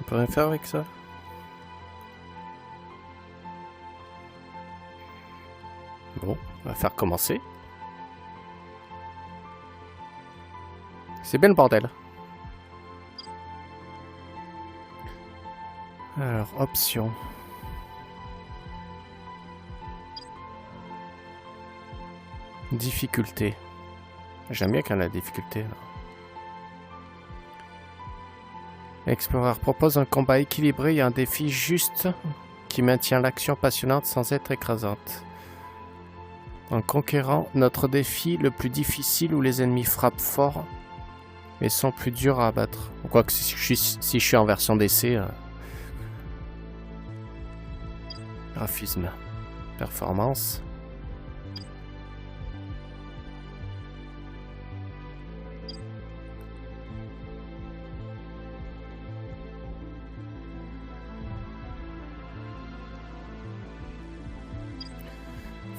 On peut rien faire avec ça? Bon, on va faire commencer. C'est bien le bordel. Alors, options. Difficulté. J'aime bien quand la difficulté. Là. Explorer propose un combat équilibré et un défi juste qui maintient l'action passionnante sans être écrasante. En conquérant notre défi le plus difficile où les ennemis frappent fort mais sont plus durs à abattre. Quoique si je suis en version d'essai... Graphisme. Performance.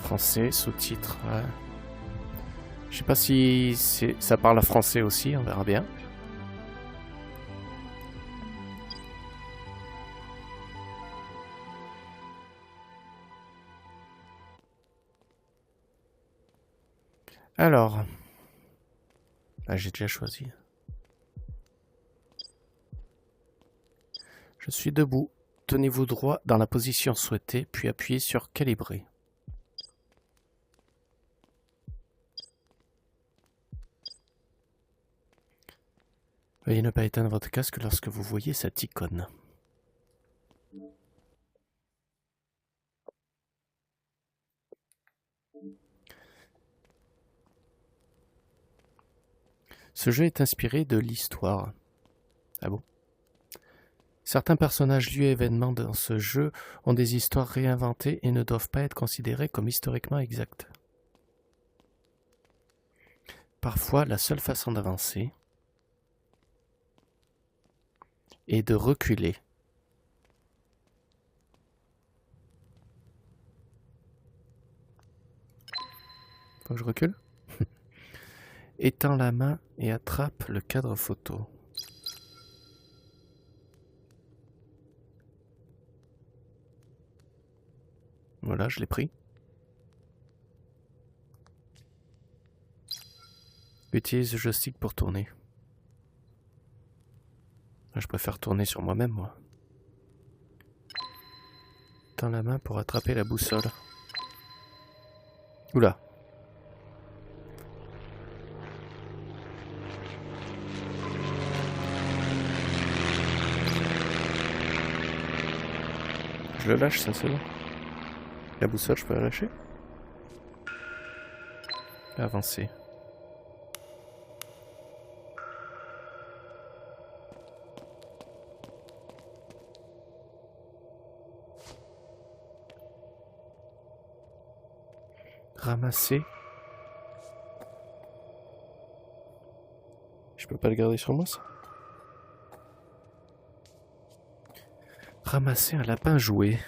Français, sous-titres. Ouais. Je sais pas si ça parle français aussi, on verra bien. Alors, ah, j'ai déjà choisi. Je suis debout. Tenez-vous droit dans la position souhaitée, puis appuyez sur calibrer. Veuillez ne pas éteindre votre casque lorsque vous voyez cette icône. Ce jeu est inspiré de l'histoire. Ah bon? Certains personnages, lieux et événements dans ce jeu ont des histoires réinventées et ne doivent pas être considérés comme historiquement exacts. Parfois, la seule façon d'avancer est de reculer. Faut que je recule? Étends la main et attrape le cadre photo. Voilà, je l'ai pris. Utilise le joystick pour tourner. Je préfère tourner sur moi-même, moi. Tends la main pour attraper la boussole. Oula. Je le lâche, ça c'est bon. La boussole, je peux la lâcher? Avancer. Ramasser. Je peux pas le garder sur moi, ça? Ramasser un lapin jouet.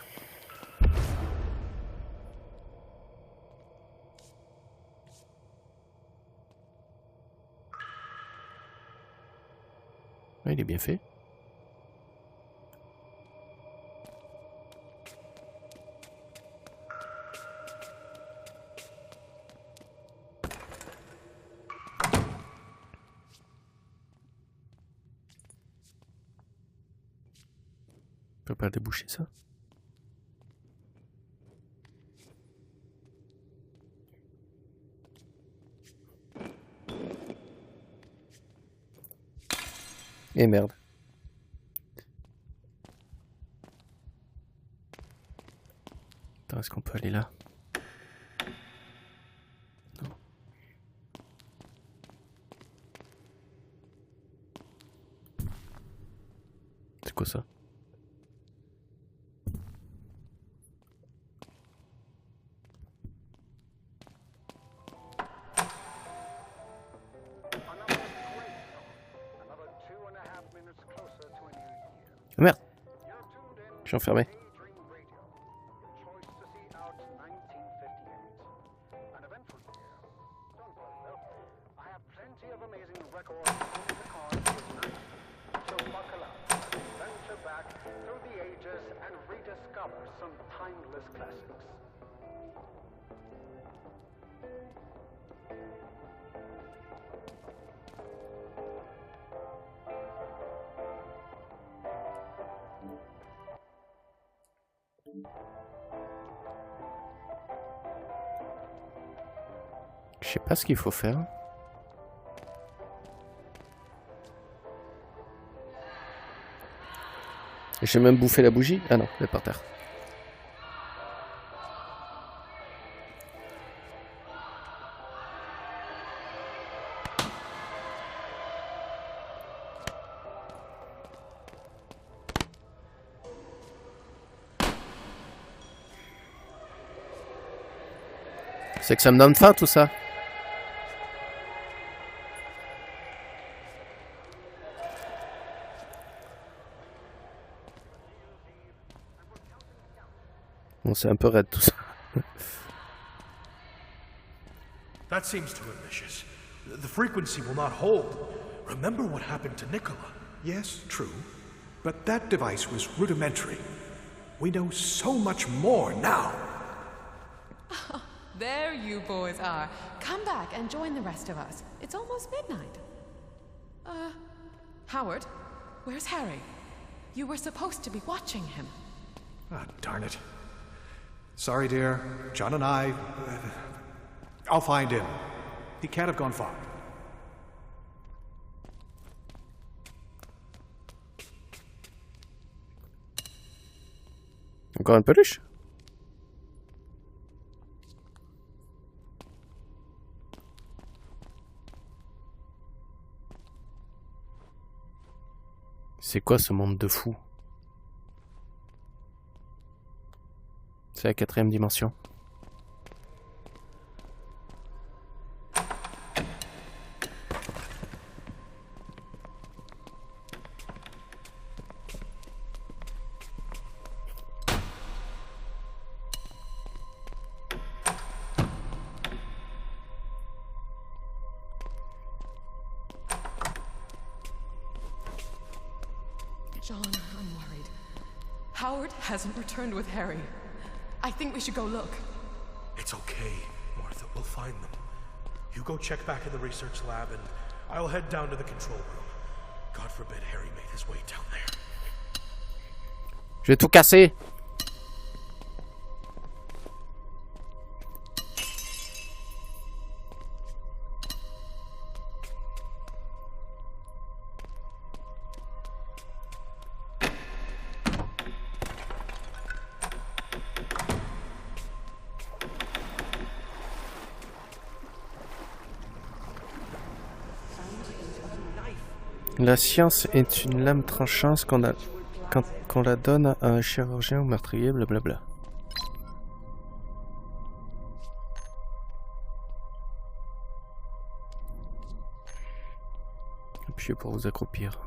Ouais, il est bien fait. Je peux pas déboucher ça. Et merde. Attends, est-ce qu'on peut aller là? Non. C'est quoi ça? Oh merde! Je suis enfermé. back through the ages and rediscover some timeless classics. Je sais pas ce qu'il faut faire. J'ai même bouffé la bougie. Ah non, elle est par terre. C'est que ça me donne faim tout ça. Bon, c'est un peu raide tout ça. That seems too ambitious. The frequency will not hold. Remember what happened to Nicola. Yes, true. But that device was rudimentary. We know so much more now. There you boys are. Come back and join the rest of us. It's almost midnight. Howard, where's Harry? You were supposed to be watching him. Ah, darn it. Sorry, dear. John and I'll find him. He can't have gone far. Encore une peluche? C'est quoi ce monde de fou? C'est la 4e dimension. John, I'm worried. Howard hasn't returned with Harry. I think we should go look. It's okay, Martha. We'll find them. You go check back in the research lab, and I'll head down to the control room. God forbid Harry made his way down there. Je vais tout casser. La science est une lame tranchante quand on la donne à un chirurgien ou meurtrier, blablabla. Appuyez pour vous accroupir.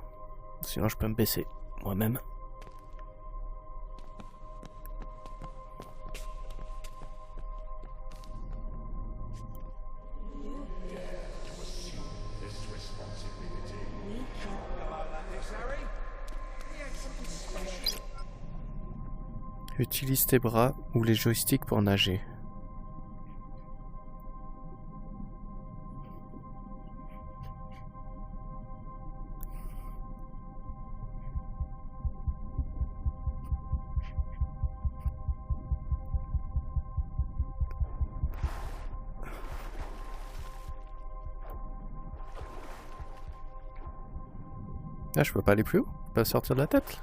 Sinon je peux me baisser moi-même. Utilise tes bras ou les joysticks pour nager. Là, je peux pas aller plus haut, pas sortir de la tête.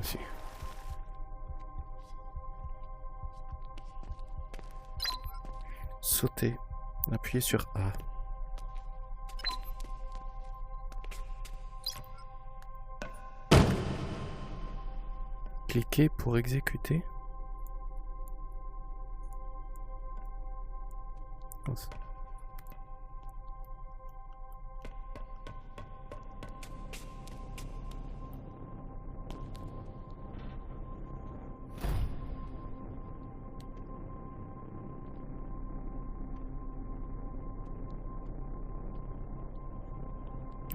Si. Sauter. Appuyez sur A. Cliquez pour exécuter.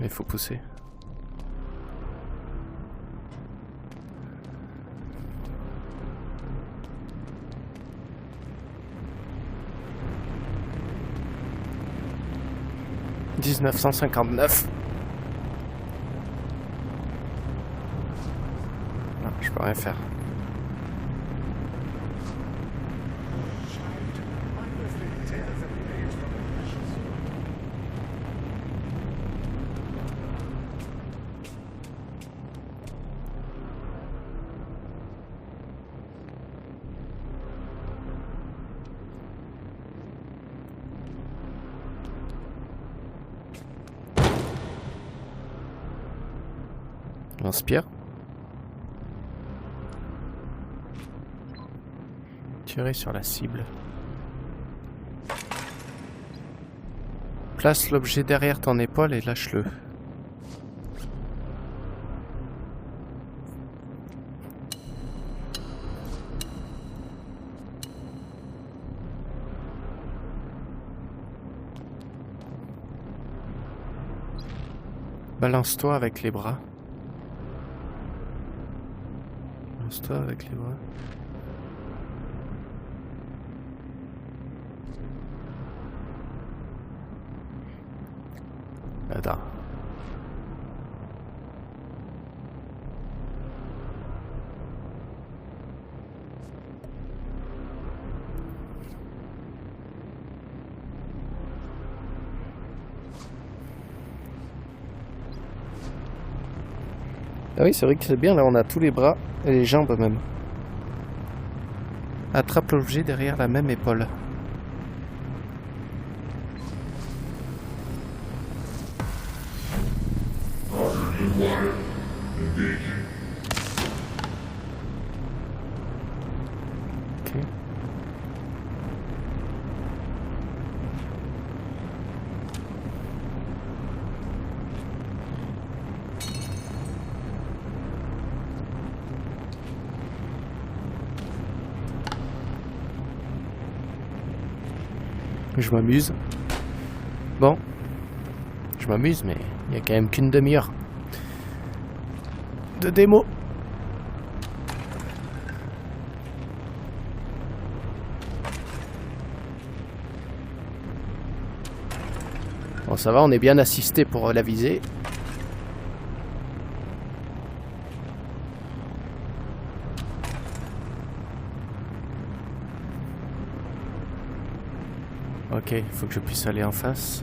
Il faut pousser. « 1959 ». Non, je peux rien faire. Inspire. Tirer sur la cible. Place l'objet derrière ton épaule et lâche-le. Balance-toi avec les bras. Balance-toi avec les bras. Attends. Ah oui, c'est vrai que c'est bien, là on a tous les bras et les jambes même. Attrape l'objet derrière la même épaule. Ok. Je m'amuse. Bon. Je m'amuse, mais il n'y a quand même qu'une demi-heure de démo. Bon, ça va, on est bien assisté pour la visée. Ok, il faut que je puisse aller en face.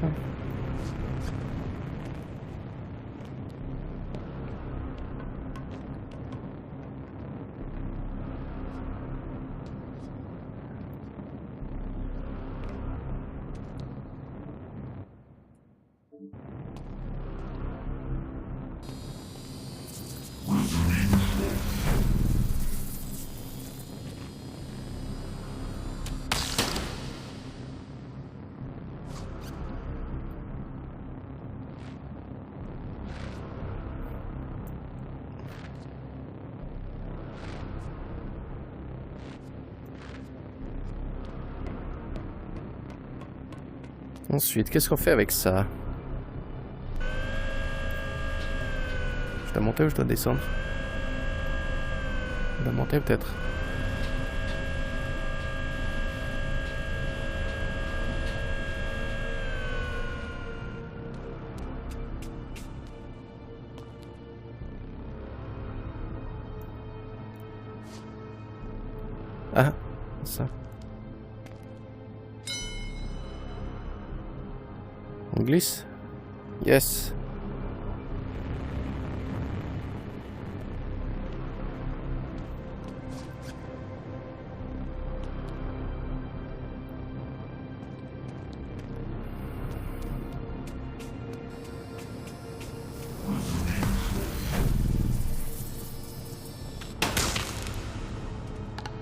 Ensuite, qu'est-ce qu'on fait avec ça? Je dois monter ou je dois descendre? Je dois monter peut-être. Ah, ça. On glisse? Yes.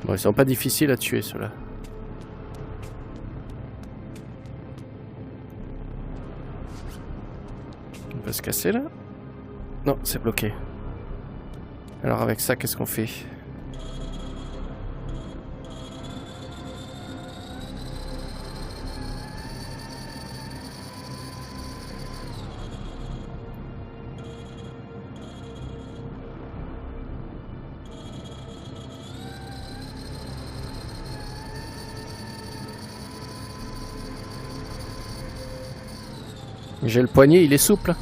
Bon, ils sont pas difficiles à tuer, ceux-là. On peut se casser, là? Non, c'est bloqué. Alors, avec ça, qu'est-ce qu'on fait? J'ai le poignet, il est souple.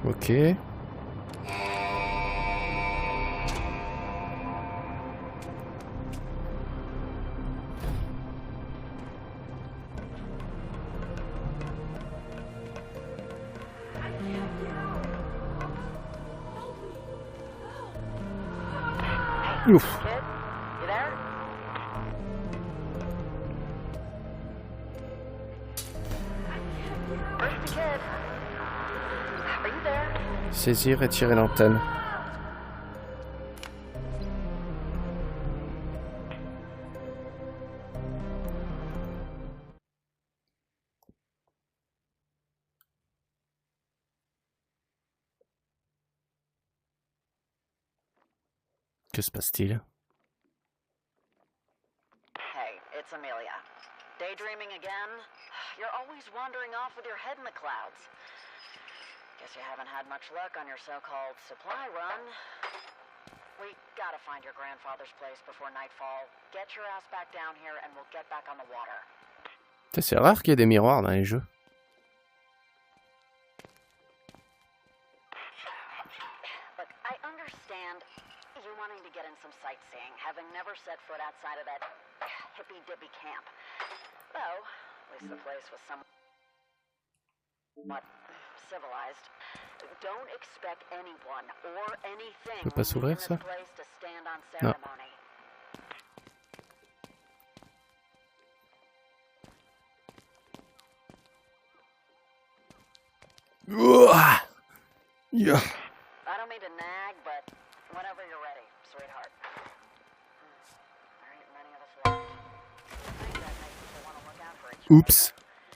Ok. Ouf. Kid, you there? Where's the kid? Are you there? Saisir et tirer l'antenne. Que se passe-t-il? Hey, it's Amelia. Daydreaming again? You're always wandering off with your head in the clouds. Guess you haven't had much luck on your so-called supply run. We gotta find your grandfather's place before nightfall. Get your ass back down here and we'll get back on the water. C'est rare qu'il y ait des miroirs dans les jeux. Look, I understand you wanting to get in some sightseeing, having never set foot outside of that hippy-dippy camp. Though, at least the place was somewhat civilized. Don't expect anyone or anything peut pas s'ouvrir, in this ça? place to stand on Non. ceremony. Ouah. Yeah. I don't mean to nag, but whenever you're ready, sweetheart. There ain't many of us left. I think that makes people want to look out for each other. Oups.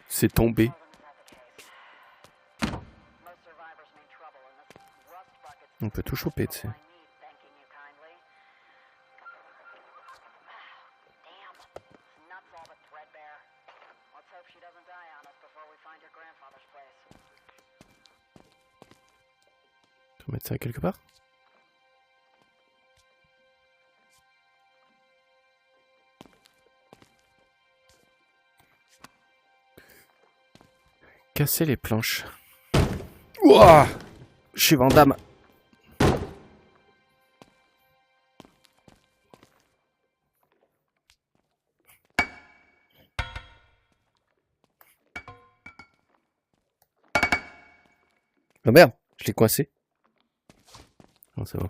C'est tombé. On peut tout choper, tu sais. Faut mettre ça quelque part. Casser les planches. Ouah, je suis Van Damme. Oh merde, je l'ai coincé. Non, c'est bon.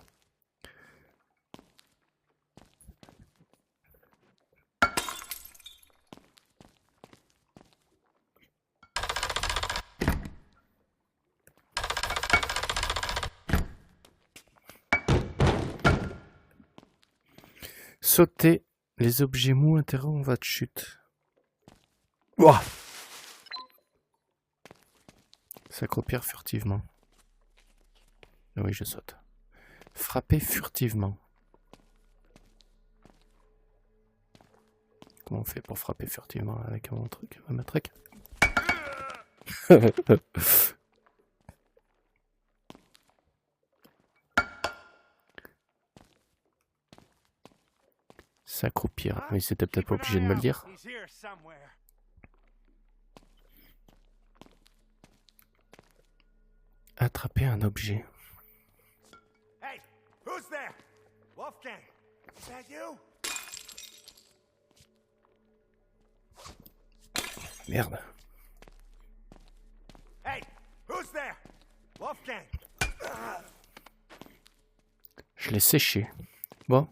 Sauter les objets mous interrompent votre chute. Ouah. S'accroupir furtivement. Ah oui, je saute. Frapper furtivement. Comment on fait pour frapper furtivement avec mon truc, ma truc? S'accroupir. Oui, c'était peut-être pas obligé de me le dire. Attraper un objet. Hey, who's there? Wolfgang, is that you? Merde. Hey, who's there? Wolfgang. Je l'ai séché. Bon.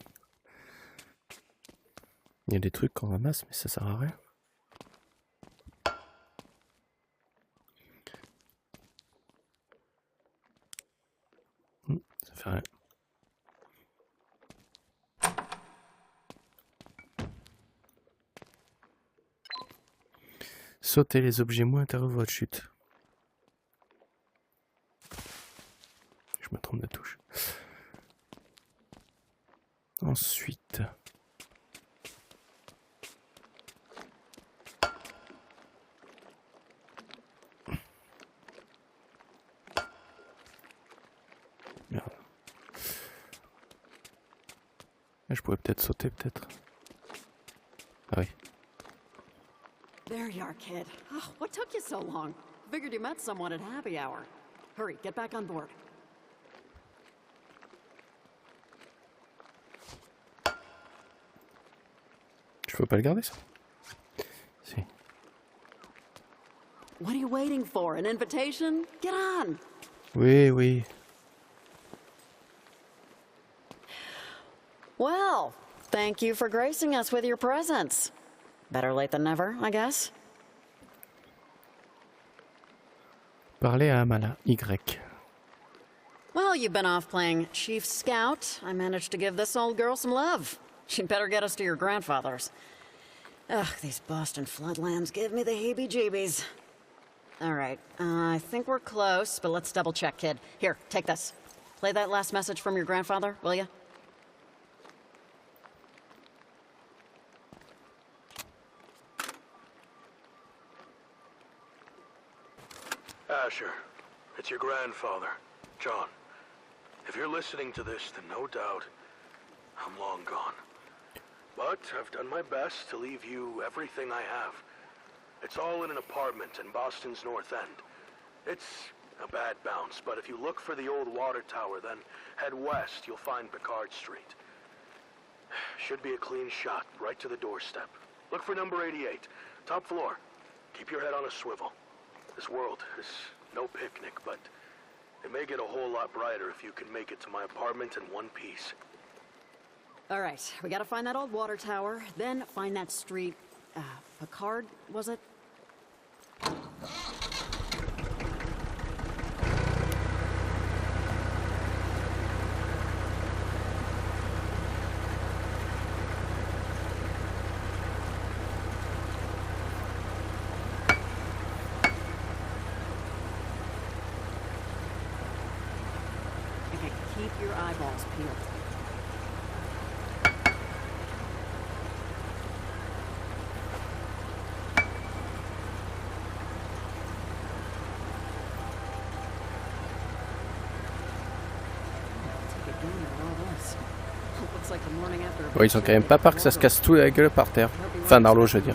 Il y a des trucs qu'on ramasse, mais ça sert à rien. Ça fait rien. Sauter les objets moins interrompent votre chute. Je me trompe de touche. Ensuite... Merde. Je pourrais peut-être sauter, peut-être. Ah oui. you are, kid. Oh, what took you so long? Figured you met someone at happy hour. Hurry, get back on board. Je peux pas le garder ça? Si. What are you waiting for? An invitation? Get on! Oui, oui. Well, thank you for gracing us with your presence. Better late than never, I guess. Parler à Amala. Y. Well, you've been off playing Chief Scout. I managed to give this old girl some love. She'd better get us to your grandfather's. Ugh, these Boston floodlands give me the heebie-jeebies. All right, I think we're close, but let's double-check, kid. Here, take this. Play that last message from your grandfather, will you? Asher, it's your grandfather, John. If you're listening to this, then no doubt I'm long gone. But I've done my best to leave you everything I have. It's all in an apartment in Boston's North End. It's a bad bounce, but if you look for the old water tower, then head west, you'll find Picard Street. Should be a clean shot, right to the doorstep. Look for number 88, top floor. Keep your head on a swivel. This world is no picnic, but it may get a whole lot brighter if you can make it to my apartment in one piece. All right, we gotta find that old water tower, then find that street. Picard, was it? Okay, keep your eyeballs peeled. Ouais, ils sont quand même pas peur que ça se casse tout la gueule par terre. Enfin, dans l'eau, je veux dire.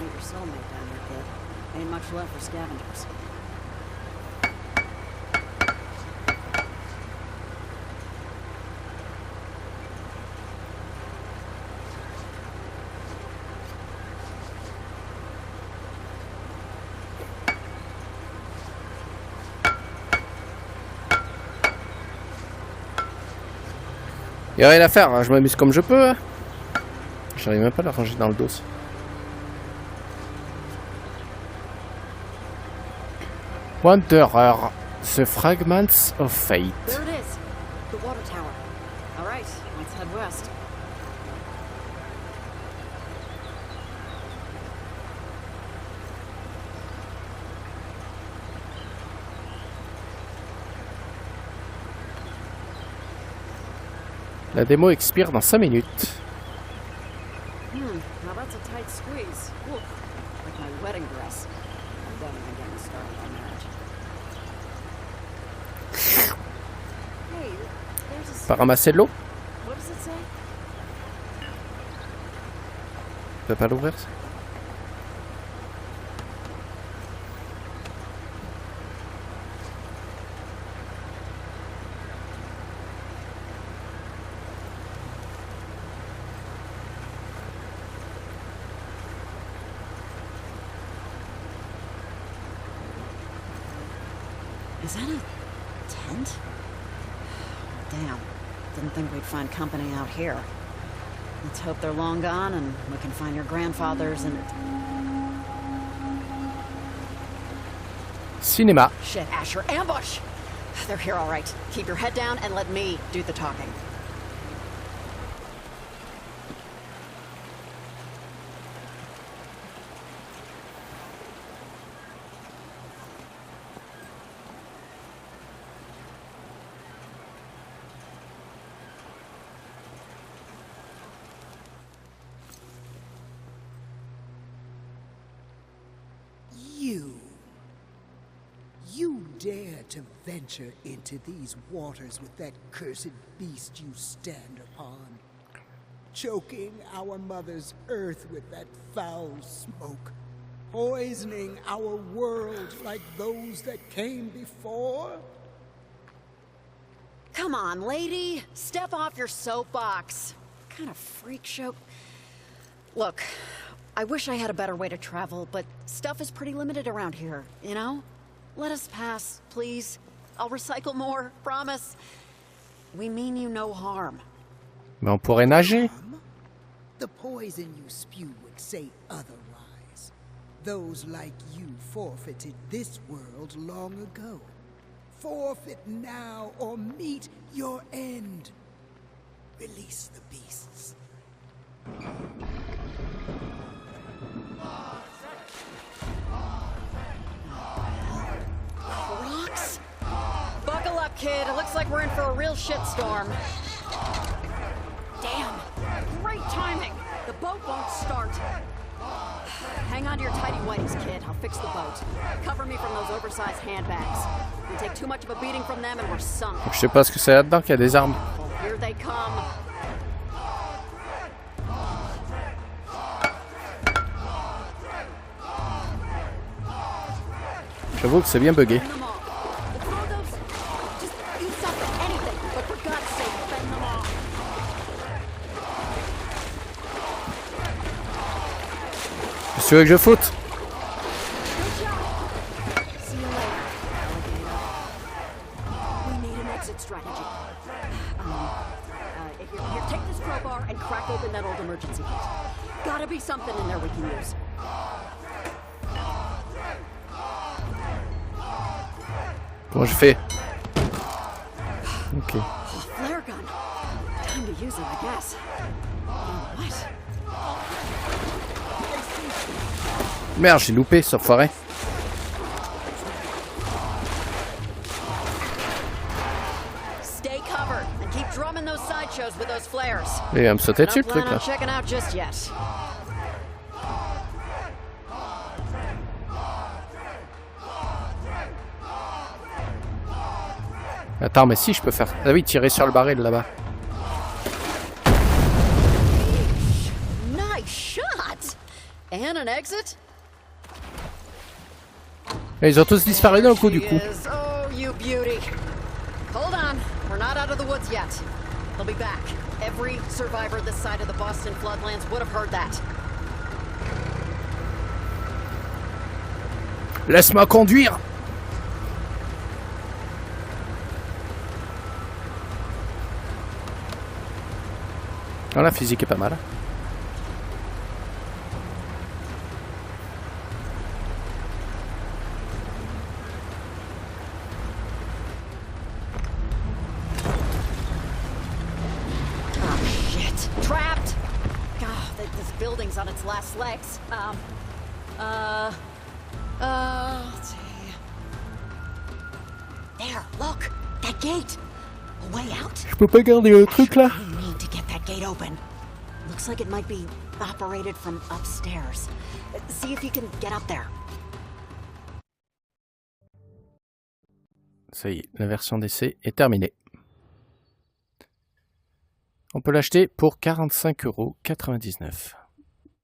Y'a rien à faire, hein. Je m'amuse comme je peux. Hein. J'arrive même pas à la ranger dans le dos. Wanderer, The Fragments of Fate. There it is, the water tower. All right, let's head west. La démo expire dans 5 minutes. Now that's a tight squeeze. Ooh, like my wedding dress. I'm done getting started on marriage. Hey, there's a... Pas ramasser de l'eau? What does it say? Tu peux pas l'ouvrir ça? Is that a tent? Damn. Didn't think we'd find company out here. Let's hope they're long gone and we can find your grandfathers and... Cinéma. Shit, Asher, ambush! They're here all right. Keep your head down and let me do the talking. You dare to venture into these waters with that cursed beast you stand upon, choking our mother's earth with that foul smoke. poisoning our world like those that came before? Come on, lady. Step off your soapbox. What kind of freak show? Look, I wish I had a better way to travel, but stuff is pretty limited around here, you know? Let us pass, please. I'll recycle more, promise. We mean you no harm. Mais on pourrait nager. The poison you spew would say otherwise. Those like you forfeited this world long ago. Forfeit now or meet your end. Release the beasts. Rocks? Buckle up, kid. It looks like we're in for a real shitstorm. Damn. Great timing. The boat won't start. Hang on to your tighty whities, kid. I'll fix the boat. Cover me from those oversized handbags. We take too much of a beating from them and we're sunk. Je sais pas ce que c'est là-dedans qu'il y a des armes. Well, here they come. J'avoue que c'est bien buggé. Fend them off. We'll throw those. Just use something, anything. But for God's sake, fend them off. Qu'est-ce que tu veux que je foute? Good job. See you later, alligator. We need an exit strategy. Here, take this crowbar and crack open that old emergency kit. Gotta be something in there we can use. Comment je fais? Ok. Oh, flare gun. Time to use it, I guess. What? Merde, j'ai loupé, ce foiré. Stay covered and keep drumming those sideshows with those flares. Il va me sauter dessus, Don't le truc, plan on là. checking out just yet. Attends, mais si, je peux faire... Ah oui, tirer sur le baril, là-bas. Nice shot! And an exit? Et ils ont tous disparu d'un coup, du She coup. is. Oh, you beauty. Hold on. We're not out of the woods yet. They'll be back. Every survivor this side of the Boston floodlands would have heard that. Laisse-moi conduire! Oh, la physique est pas mal. Oh, shit. Trapped! God, this building's on its last legs. Let's see. There, look! That gate! A way out? Je peux pas garder le truc, là? We need to get that gate open. Looks like it might be operated from upstairs. See if you can get up there. Ça y est, la version d'essai est terminée. On peut l'acheter pour 45,99 €.